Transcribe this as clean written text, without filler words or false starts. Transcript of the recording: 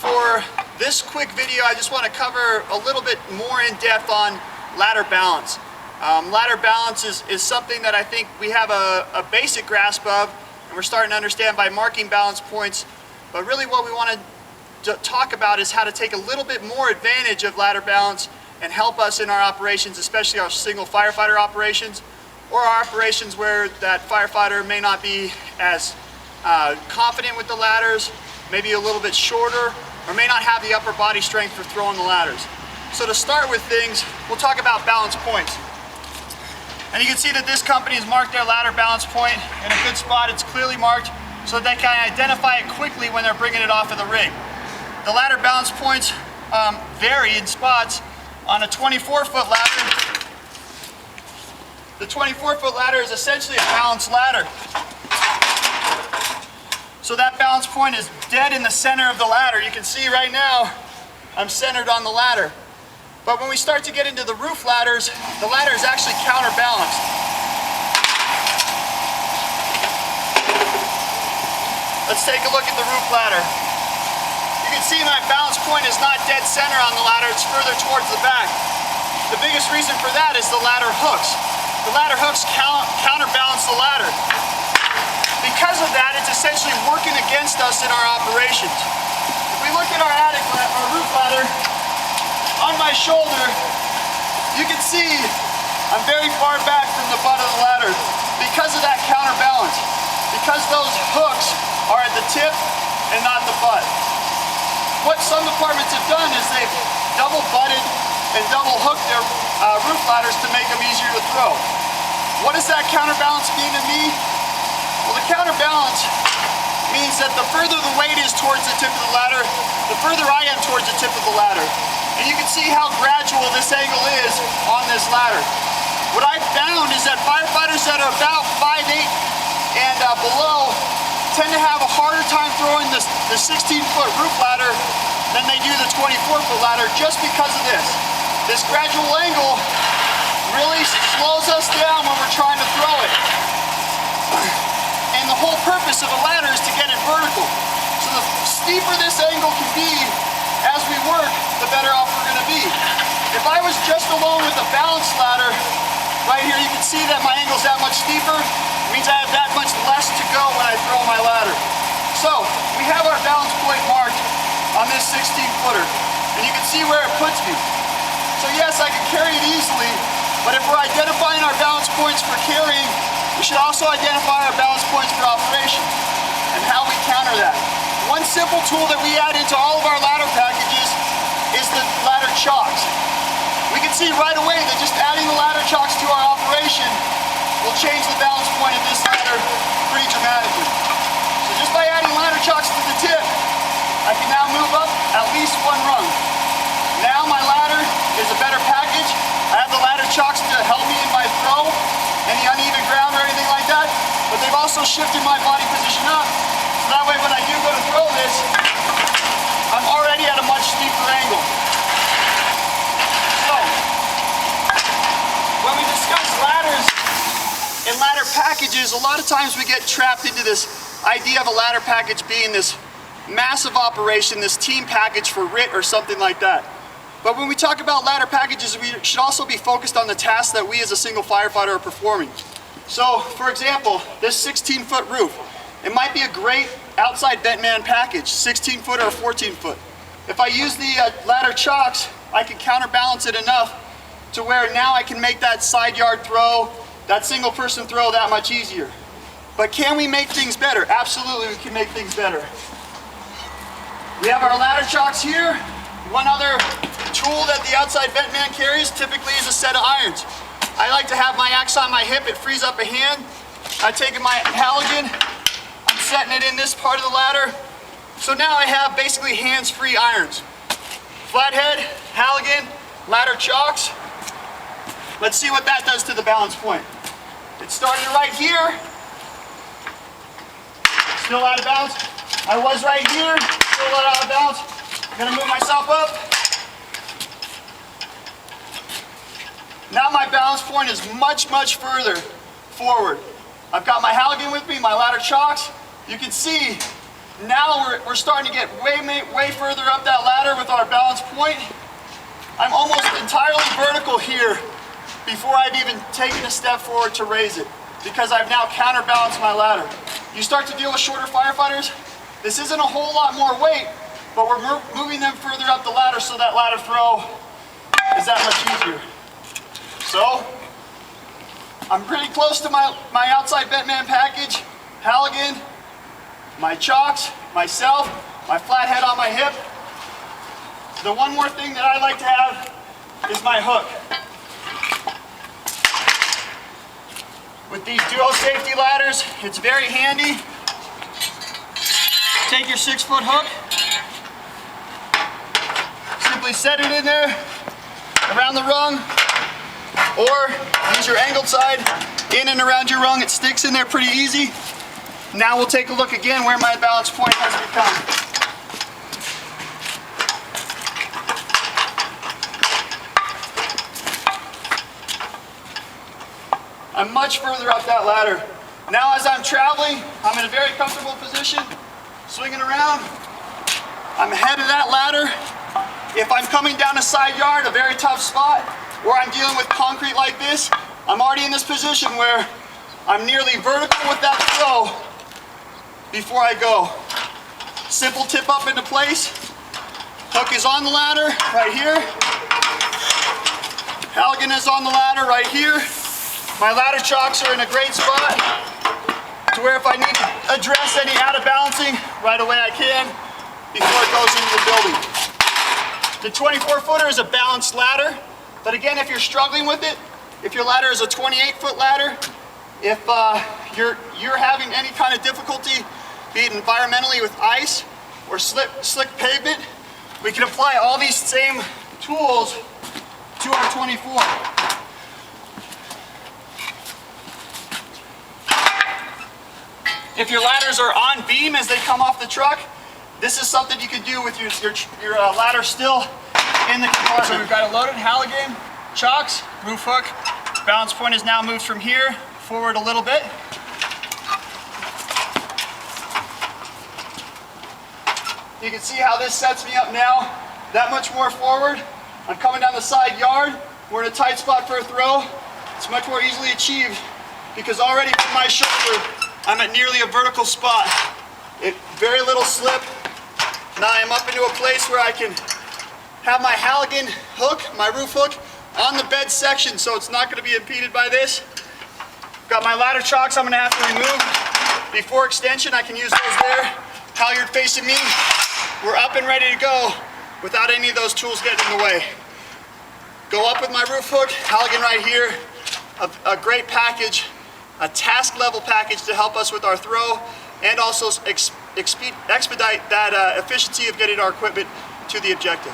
For this quick video, I just want to cover a little bit more in depth on ladder balance. Ladder balance is something that I think we have a basic grasp of, and we're starting to understand by marking balance points. But really what we want to talk about is how to take a little bit more advantage of ladder balance and help us in our operations, especially our single firefighter operations, or our operations where that firefighter may not be as confident with the ladders, maybe a little bit shorter, or may not have the upper body strength for throwing the ladders. So to start with things, we'll talk about balance points. And you can see that this company has marked their ladder balance point in a good spot. It's clearly marked so that they can identify it quickly when they're bringing it off of the rig. The ladder balance points vary in spots. On a 24-foot ladder, the 24-foot ladder is essentially a balanced ladder. So that balance point is dead in the center of the ladder. You can see right now, I'm centered on the ladder. But when we start to get into the roof ladders, the ladder is actually counterbalanced. Let's take a look at the roof ladder. You can see my balance point is not dead center on the ladder, it's further towards the back. The biggest reason for that is the ladder hooks. The ladder hooks counterbalance the ladder. Because of that, it's essentially working against us in our operations. If we look at our roof ladder, on my shoulder, you can see I'm very far back from the butt of the ladder because of that counterbalance. Because those hooks are at the tip and not the butt. What some departments have done is they've double butted and double hooked their roof ladders to make them easier to throw. What does that counterbalance mean to me? Well, the counterbalance means that the further the weight is towards the tip of the ladder, the further I am towards the tip of the ladder. And you can see how gradual this angle is on this ladder. What I've found is that firefighters that are about 5'8" and below tend to have a harder time throwing the 16-foot roof ladder than they do the 24-foot ladder just because of this. This gradual angle really slows us down when we're trying to throw it. And the whole purpose of a ladder is to get it vertical. So the steeper this angle can be as we work, the better off we're going to be. If I was just alone with a balanced ladder, right here you can see that my angle's that much steeper. It means I have that much less to go when I throw my ladder. So we have our balance point marked on this 16-footer, and you can see where it puts me. So yes, I can carry it easily, but if we're identifying our balance points for carrying, we should also identify our balance points for operation and how we counter that. One simple tool that we add into all of our ladder packages is the ladder chocks. We can see right away that just adding the ladder chocks to our operation will change the balance point of this ladder pretty dramatically. So just by adding ladder chocks to the tip, I can now move up at least one rung. Now my ladder is a better package. I have the ladder chocks to help me in my throw, any uneven ground or anything like that, but they've also shifted my body position up. So that way when I do go to throw this, I'm already at a much steeper angle. So, when we discuss ladders and ladder packages, a lot of times we get trapped into this idea of a ladder package being this massive operation, this team package for RIT or something like that. But when we talk about ladder packages, we should also be focused on the tasks that we as a single firefighter are performing. So, for example, this 16-foot roof, it might be a great outside vent man package, 16-foot or 14-foot. If I use the ladder chocks, I can counterbalance it enough to where now I can make that side yard throw, that single person throw that much easier. But can we make things better? Absolutely, we can make things better. We have our ladder chocks here. One other tool that the outside vent man carries typically is a set of irons. I like to have my axe on my hip, it frees up a hand. I'm taking my Halligan, I'm setting it in this part of the ladder. So now I have basically hands-free irons. Flathead, Halligan, ladder chocks. Let's see what that does to the balance point. It started right here. Still out of balance. I was right here, still out of balance. I'm gonna move myself up. Now my balance point is much, much further forward. I've got my Halligan with me, my ladder chocks. You can see Now we're starting to get way further up that ladder with our balance point. I'm almost entirely vertical here before I've even taken a step forward to raise it, because I've now counterbalanced my ladder. You start to deal with shorter firefighters, this isn't a whole lot more weight, but we're moving them further up the ladder so that ladder throw is that much easier. So, I'm pretty close to my outside Bentman package, Halligan, my chocks, myself, my flat head on my hip. The one more thing that I like to have is my hook. With these duo safety ladders, it's very handy. Take your 6-foot hook, simply set it in there around the rung, or use your angled side in and around your rung. It sticks in there pretty easy. Now we'll take a look again where my balance point has become. I'm much further up that ladder. Now as I'm traveling, I'm in a very comfortable position, swinging around. I'm ahead of that ladder. If I'm coming down a side yard, a very tough spot, or I'm dealing with concrete like this, I'm already in this position where I'm nearly vertical with that throw before I go. Simple tip up into place. Hook is on the ladder right here. Halligan is on the ladder right here. My ladder chocks are in a great spot to where if I need to address any out of balancing, right away I can before it goes into the building. The 24-footer is a balanced ladder, but again, if you're struggling with it, if your ladder is a 28-foot ladder, if you're having any kind of difficulty, be it environmentally with ice or slick pavement, we can apply all these same tools to our 24. If your ladders are on beam as they come off the truck, this is something you can do with your ladder still in the compartment. So we've got a loaded Halligan, chocks, roof hook. Balance point is now moved from here forward a little bit. You can see how this sets me up now, that much more forward. I'm coming down the side yard. We're in a tight spot for a throw. It's much more easily achieved because already from my shoulder, I'm at nearly a vertical spot. Very little slip. Now I'm up into a place where I can have my Halligan hook, my roof hook, on the bed section so it's not going to be impeded by this. Got my ladder chocks I'm going to have to remove. Before extension, I can use those there. Halyard facing me. We're up and ready to go without any of those tools getting in the way. Go up with my roof hook, Halligan right here. A great package, a task level package to help us with our throw and also expedite that efficiency of getting our equipment to the objective.